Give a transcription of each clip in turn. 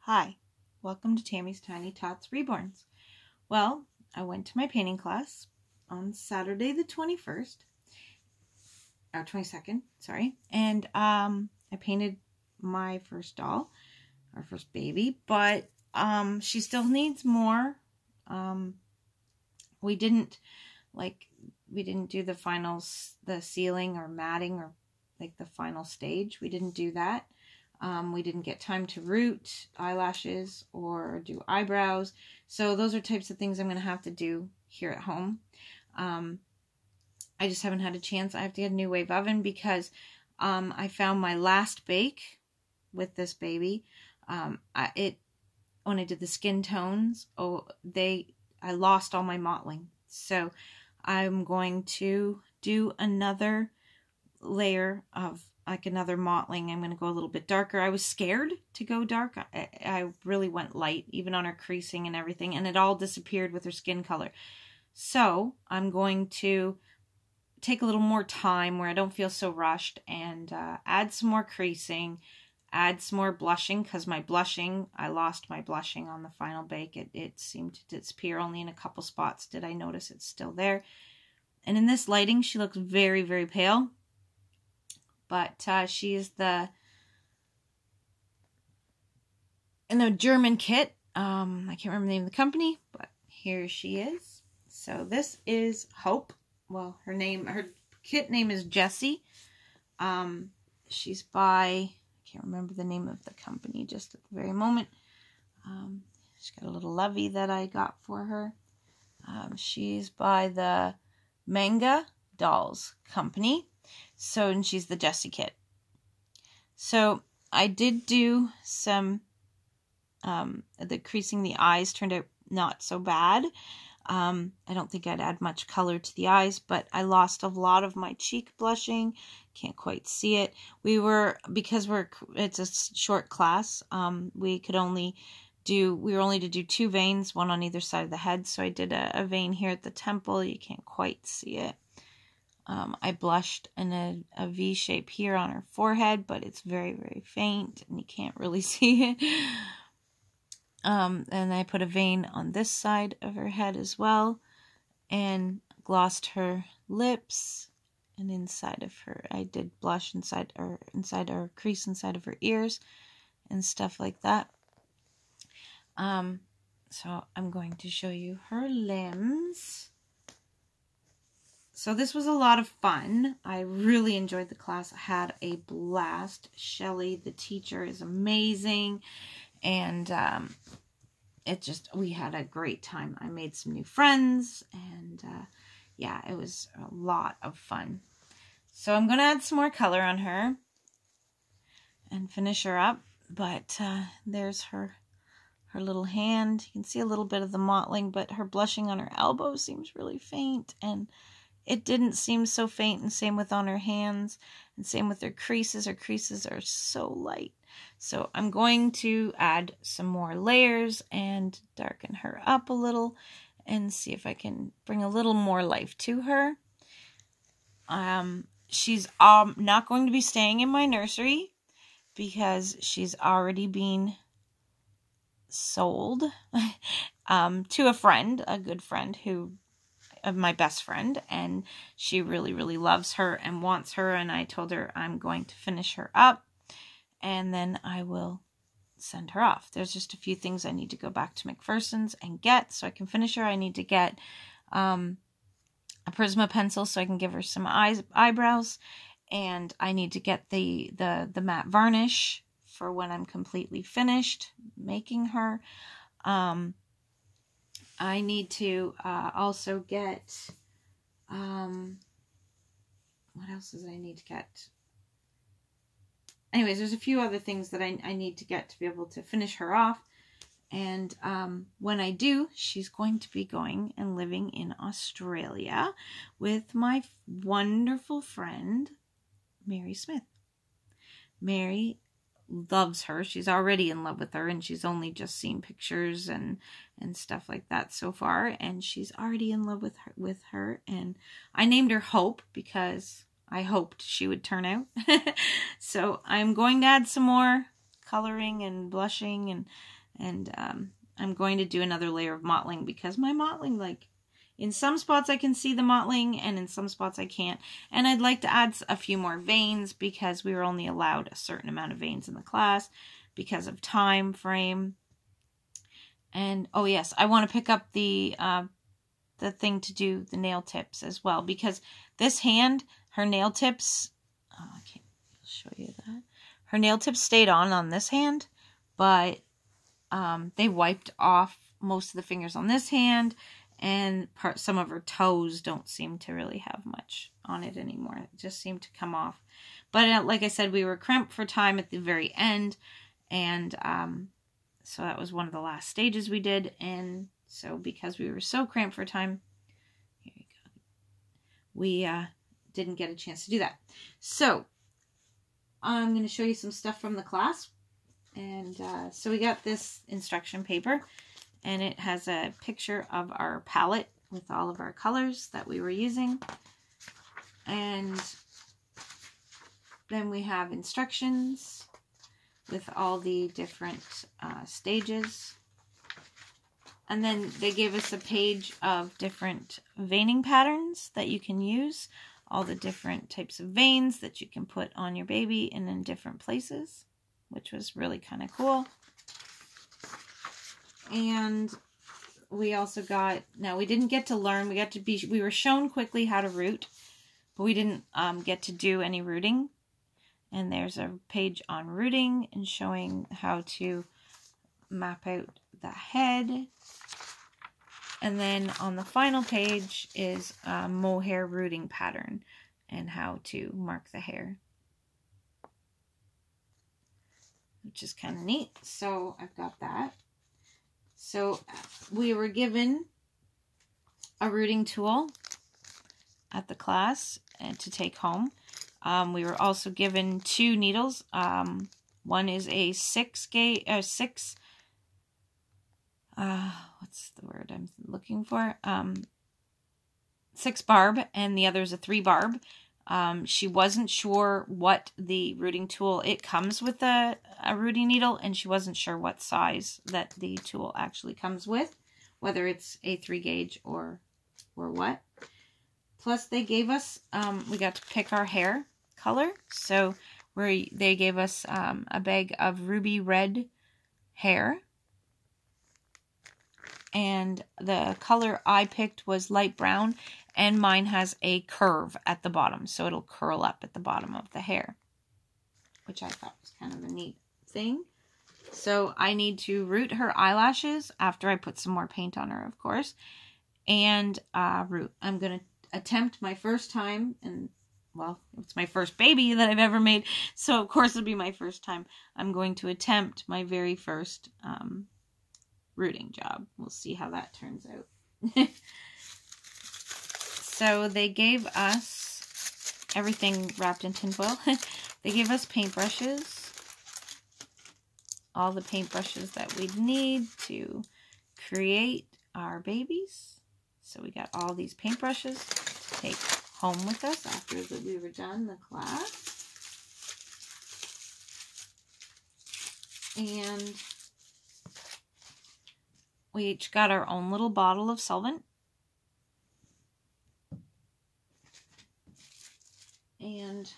Hi, welcome to Tammy's Tiny Tots Reborns. Well, I went to my painting class on Saturday the 21st, or 22nd, sorry, and I painted my first doll, our first baby, but she still needs more. We didn't do the finals, the ceiling or matting or like the final stage. We didn't do that. We didn't get time to root eyelashes or do eyebrows. So those are types of things I'm going to have to do here at home. I just haven't had a chance. I have to get a new wave oven because I found my last bake with this baby. When I did the skin tones, I lost all my mottling. So I'm going to do another layer of another mottling. I'm going to go a little bit darker. I was scared to go dark. I really went light, even on her creasing and everything, and it all disappeared with her skin color. So I'm going to take a little more time where I don't feel so rushed and add some more creasing, add some more blushing, because I lost my blushing on the final bake. It seemed to disappear. Only in a couple spots did I notice it's still there. And in this lighting, she looks very, very pale. But she is in a German kit. I can't remember the name of the company, but here she is. So this is Hope. Well, her kit name is Jessie. She's by, I can't remember the name of the company just at the very moment. She's got a little lovey that I got for her. She's by the Manga Dolls Company. So, and she's the Jessie kit. So I did do some, the creasing the eyes turned out not so bad. I don't think I'd add much color to the eyes, but I lost a lot of my cheek blushing. Can't quite see it. Because it's a short class, we were only to do 2 veins, one on either side of the head. So I did a vein here at the temple. You can't quite see it. I blushed in a V shape here on her forehead, but it's very, very faint and you can't really see it. And I put a vein on this side of her head as well and glossed her lips, and inside of her, I did blush inside her crease inside of her ears and stuff like that. So I'm going to show you her limbs. So this was a lot of fun. I really enjoyed the class. I had a blast. Shelly, the teacher, is amazing. And we had a great time. I made some new friends. And yeah, it was a lot of fun. So I'm going to add some more color on her and finish her up. But there's her little hand. You can see a little bit of the mottling, but her blushing on her elbow seems really faint. And it didn't seem so faint, and same with on her hands, and same with her creases. Her creases are so light. So I'm going to add some more layers and darken her up a little and see if I can bring a little more life to her. She's not going to be staying in my nursery because she's already been sold to a friend, a good friend of my best friend, and she really, really loves her and wants her, and I told her I'm going to finish her up and then I will send her off. There's just a few things I need to go back to Mcpherson's and get so I can finish her. I need to get a Prisma pencil so I can give her some eyebrows, and I need to get the matte varnish for when I'm completely finished making her. I need to also get, what else does I need to get? Anyways, there's a few other things that I need to get to be able to finish her off. And when I do, she's going to be going and living in Australia with my wonderful friend, Mary Smith. Mary loves her. She's already in love with her, and she's only just seen pictures and stuff like that so far, and she's already in love with her. And I named her Hope because I hoped she would turn out. So I'm going to add some more coloring and blushing, and I'm going to do another layer of mottling because my mottling, like, in some spots I can see the mottling and in some spots I can't. And I'd like to add a few more veins because we were only allowed a certain amount of veins in the class because of time frame. And oh yes, I want to pick up the thing to do the nail tips as well, because this hand, her nail tips, I can't show you that. Her nail tips stayed on this hand, but they wiped off most of the fingers on this hand, and some of her toes don't seem to really have much on it anymore. It just seemed to come off. But like I said, we were cramped for time at the very end, and so that was one of the last stages we did. And so because we were so cramped for time, here you go, we didn't get a chance to do that. So I'm going to show you some stuff from the class. And so we got this instruction paper, and it has a picture of our palette with all of our colors that we were using. And then we have instructions with all the different stages. And then they gave us a page of different veining patterns that you can use, all the different types of veins that you can put on your baby and in different places, which was really kind of cool. And we also got, now we didn't get to learn, we were shown quickly how to root, but we didn't get to do any rooting. And there's a page on rooting and showing how to map out the head. And then on the final page is a mohair rooting pattern and how to mark the hair, which is kind of neat. So I've got that. So we were given a rooting tool at the class and to take home. We were also given 2 needles. One is a 6 gauge, what's the word I'm looking for? 6 barb, and the other is a 3 barb. She wasn't sure what the rooting tool, it comes with a rooting needle, and she wasn't sure what size that the tool actually comes with, whether it's a 3 gauge or what. Plus they gave us, we got to pick our hair color. So they gave us a bag of ruby red hair. And the color I picked was light brown, and mine has a curve at the bottom, so it'll curl up at the bottom of the hair, which I thought was kind of a neat thing. So I need to root her eyelashes after I put some more paint on her, of course, and root. I'm going to attempt my first time, and well, it's my first baby that I've ever made, so of course it'll be my first time. I'm going to attempt my very first rooting job. We'll see how that turns out. So they gave us everything wrapped in tinfoil. They gave us paintbrushes, all the paintbrushes that we'd need to create our babies. So we got all these paintbrushes to take home with us after we were done the class. And we each got our own little bottle of solvent. And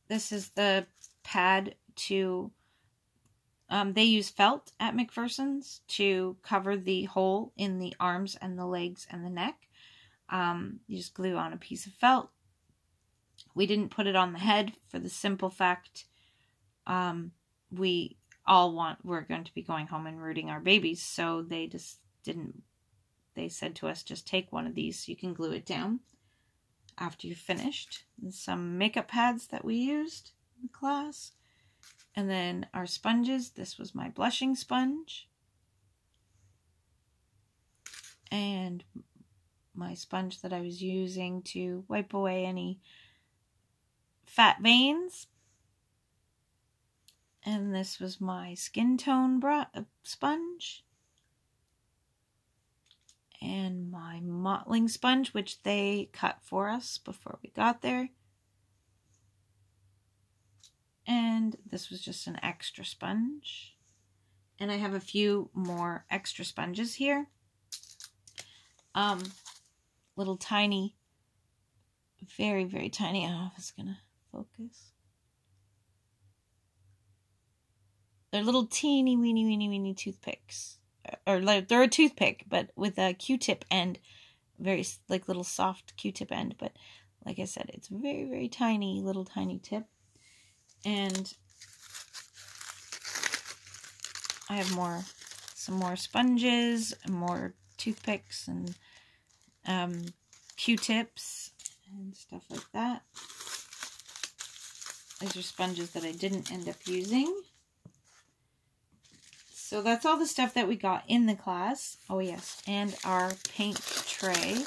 this is the pad to, they use felt at Mcpherson's to cover the hole in the arms and the legs and the neck. You just glue on a piece of felt. We didn't put it on the head for the simple fact we're going to be going home and rooting our babies, so they just didn't, they said to us, just take one of these so you can glue it down after you're finished. And some makeup pads that we used in the class. And then our sponges. This was my blushing sponge. And my sponge that I was using to wipe away any fat veins. And this was my skin tone sponge. And my mottling sponge, which they cut for us before we got there. And this was just an extra sponge. And I have a few more extra sponges here. Little tiny, very, very tiny. I don't know if it's gonna focus. They're little teeny weeny toothpicks. Or like, they're a toothpick, but with a Q-tip end. Very, like, little soft Q-tip end. But like I said, it's very, very tiny, little tiny tip. And I have some more sponges, and more toothpicks, and Q-tips, and stuff like that. These are sponges that I didn't end up using. So that's all the stuff that we got in the class. Oh yes, and our paint tray,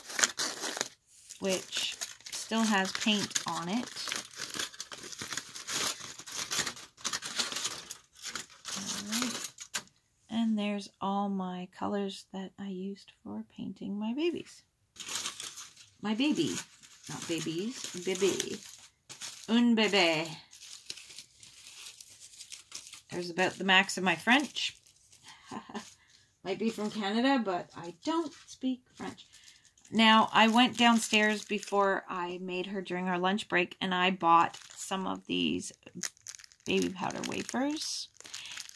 which still has paint on it. Alright. And there's all my colors that I used for painting my babies. My baby. Not babies. Baby. Un bébé. There's about the max of my French. Might be from Canada, but I don't speak French. Now, I went downstairs before I made her during our lunch break, and I bought some of these baby powder wafers.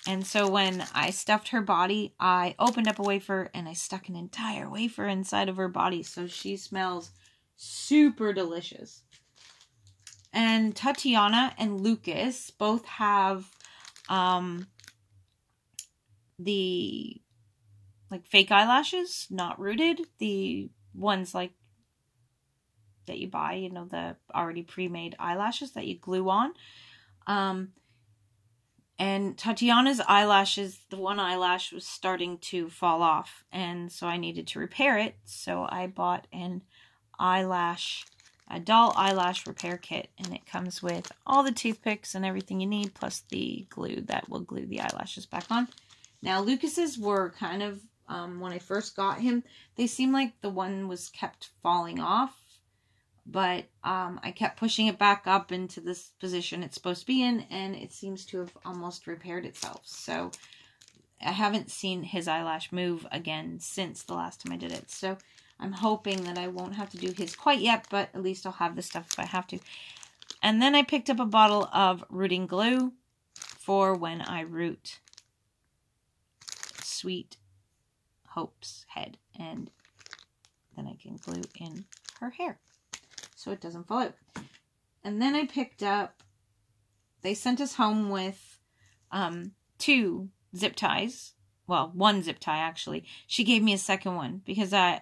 And so when I stuffed her body, I opened up a wafer and I stuck an entire wafer inside of her body. So she smells super delicious. And Tatiana and Lucas both have the like fake eyelashes, not rooted. The ones like that you buy, you know, the already pre-made eyelashes that you glue on. And Tatiana's eyelashes, the one eyelash was starting to fall off, and so I needed to repair it. So I bought a doll eyelash repair kit, and it comes with all the toothpicks and everything you need, plus the glue that will glue the eyelashes back on. Now, Lucas's were kind of, when I first got him, they seemed like the one was kept falling off. But I kept pushing it back up into this position it's supposed to be in, and it seems to have almost repaired itself. So I haven't seen his eyelash move again since the last time I did it. So I'm hoping that I won't have to do his quite yet, but at least I'll have the stuff if I have to. And then I picked up a bottle of rooting glue for when I root Sweet Hope's head. And then I can glue in her hair so it doesn't fall out. And then I picked up, they sent us home with 2 zip ties. Well, 1 zip tie, actually. She gave me a second one because the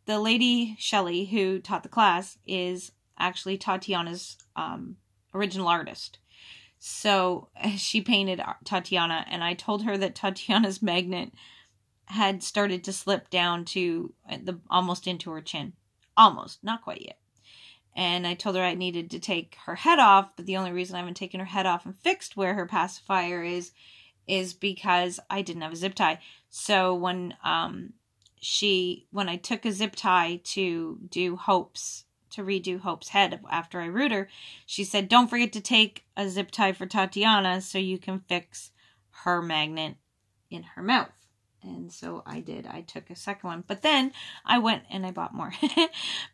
lady, Shelly, who taught the class, is actually Tatiana's original artist. So she painted Tatiana, and I told her that Tatiana's magnet had started to slip down to almost into her chin. Almost, not quite yet. And I told her I needed to take her head off, but the only reason I haven't taken her head off and fixed where her pacifier is because I didn't have a zip tie. So when I took a zip tie to redo Hope's head after I root her, she said, don't forget to take a zip tie for Tatiana so you can fix her magnet in her mouth. And so I did. I took a second one. But then I went and I bought more.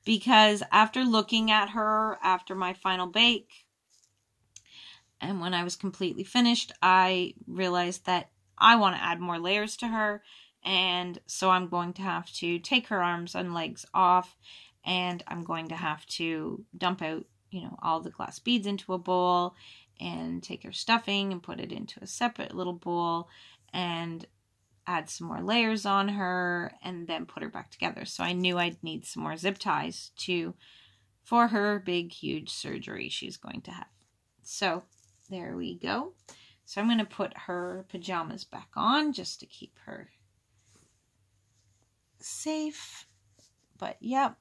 Because after looking at her after my final bake, and when I was completely finished, I realized that I want to add more layers to her. And so I'm going to have to take her arms and legs off. And I'm going to have to dump out, all the glass beads into a bowl. And take her stuffing and put it into a separate little bowl. And add some more layers on her, and then put her back together. So I knew I'd need some more zip ties for her big, huge surgery she's going to have. So there we go. So I'm going to put her pajamas back on just to keep her safe. But yeah,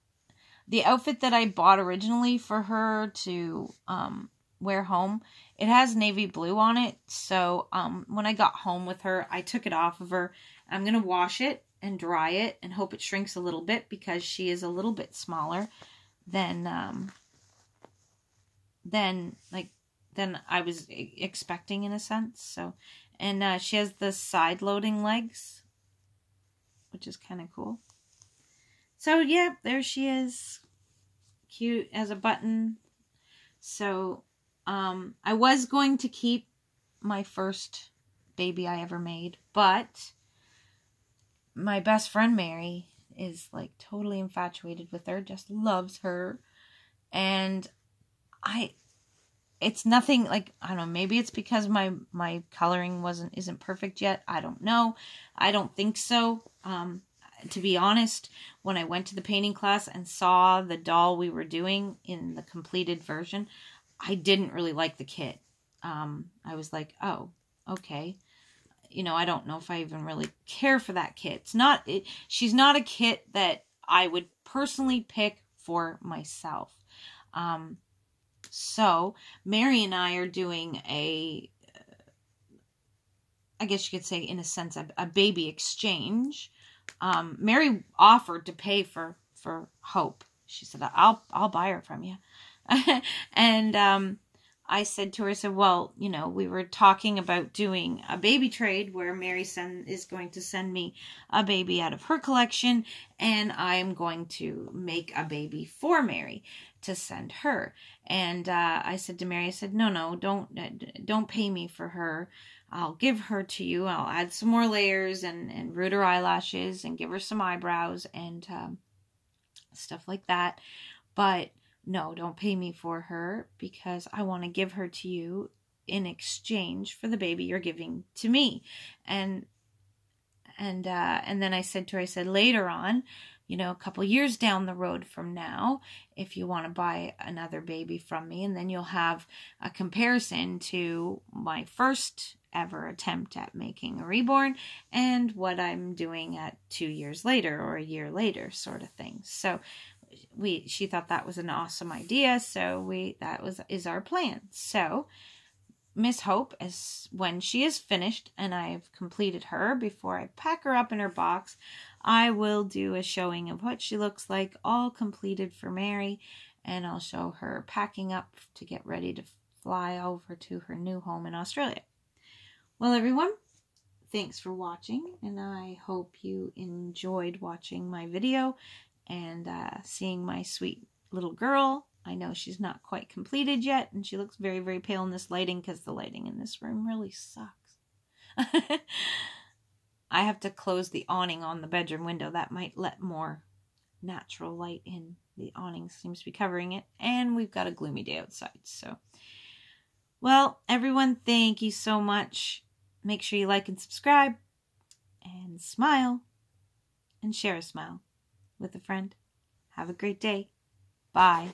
the outfit that I bought originally for her to wear home, it has navy blue on it. So when I got home with her, I took it off of her. I'm going to wash it and dry it and hope it shrinks a little bit because she is a little bit smaller than like than I was expecting, in a sense. So, and she has the side-loading legs, which is kind of cool. So, yeah, there she is. Cute as a button. So, I was going to keep my first baby I ever made, but my best friend Mary is like totally infatuated with her, just loves her. And it's nothing like, I don't know, maybe it's because my coloring isn't perfect yet. I don't know. I don't think so. To be honest, when I went to the painting class and saw the doll we were doing in the completed version, I didn't really like the kit. I was like, oh, okay. You know, I don't know if I even really care for that kit. She's not a kit that I would personally pick for myself. So Mary and I are doing I guess you could say, in a sense, a baby exchange. Mary offered to pay for Hope. She said, I'll buy her from you. And, I said to her, I said, well, you know, we were talking about doing a baby trade where Mary is going to send me a baby out of her collection, and I'm going to make a baby for Mary to send her. And I said to Mary, I said, no, don't pay me for her. I'll give her to you. I'll add some more layers and root her eyelashes and give her some eyebrows and stuff like that. But no, don't pay me for her, because I want to give her to you in exchange for the baby you're giving to me. And then I said to her, I said, later on, you know, a couple years down the road from now, if you want to buy another baby from me, and then you'll have a comparison to my first ever attempt at making a reborn and what I'm doing at 2 years later or a year later, sort of thing. So she thought that was an awesome idea, so is our plan. So Miss Hope, when she is finished and I've completed her, before I pack her up in her box, I will do a showing of what she looks like, all completed for Mary, and I'll show her packing up to get ready to fly over to her new home in Australia. Well, everyone, thanks for watching, and I hope you enjoyed watching my video and seeing my sweet little girl. I know she's not quite completed yet, and she looks very, very pale in this lighting because the lighting in this room really sucks. I have to close the awning on the bedroom window. That might let more natural light in. The awning seems to be covering it, and we've got a gloomy day outside. So, well, everyone, thank you so much. Make sure you like and subscribe, and smile, and share a smile with a friend. Have a great day. Bye.